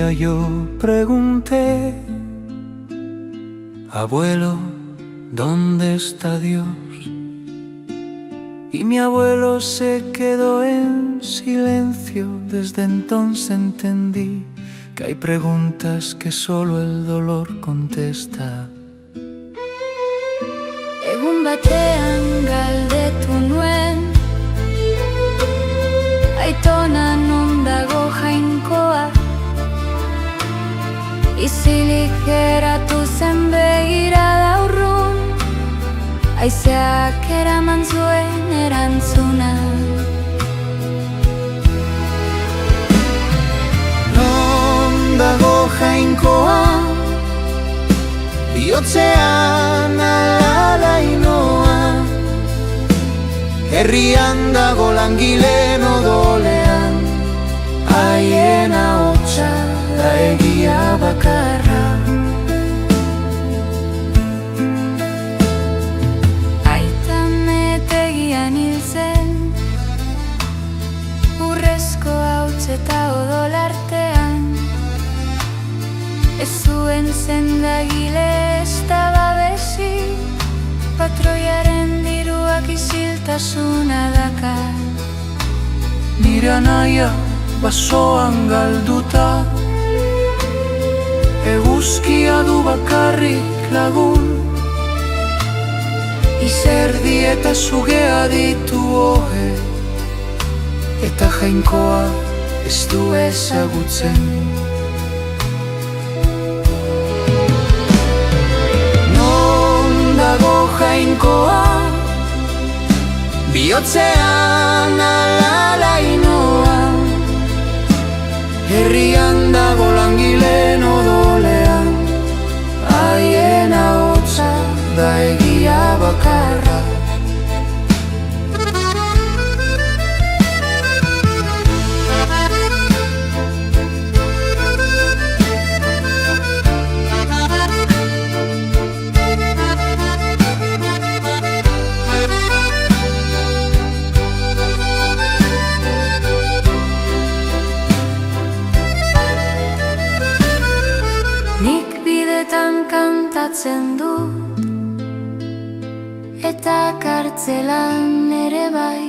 día yo pregunté: abuelo, ¿dónde está Dios? Y mi abuelo se quedó en silencio. Desde entonces entendí que hay preguntas que solo el dolor contesta. Egun batean galdetu nuen, aitona non dago jainkoa. Izilik geratu zen begirada urrun, haizeak eraman zuen erantzuna. Non dago jainkoa, bihotzean ala lainoa. Herrian dago langileen odolean, haien ahotsa da egia bakarra. Aitan etegian hil zen, urrezko hauts eta odol artean. Ez zuen sendagile ezta babesi, patroiaren diruak isiltasuna dakar. Nire anaia basoan galduta, eguzkia du bakarrik lagun. Izerdi eta sugea ditu ohe, eta jainkoa ez du ezagutzen. Non dago jainkoa, bihotzean ala lainoa. Herrian dago langileen odolean, haien ahotsa da egia bakarra. Nik bidetan kantatzen dut, eta kartzelan ere bai.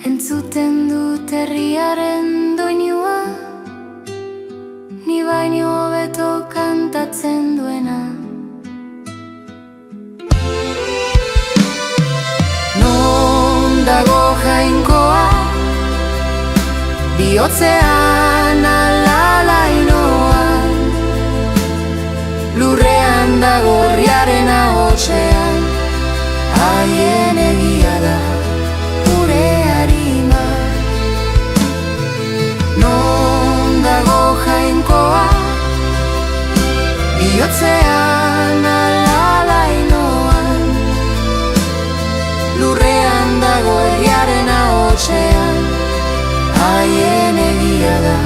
Entzuten dut herriaren doinua, ni baino hobeto kantatzen duena. Non dago jainkoa, bihotzean ala lainoan. Lurrean dago herriaren ahotsean, haien egia da gure arima. Non dago jainkoa, bihotzean ala lainoan. Lurrean dago herriaren ahotsean, haien egia da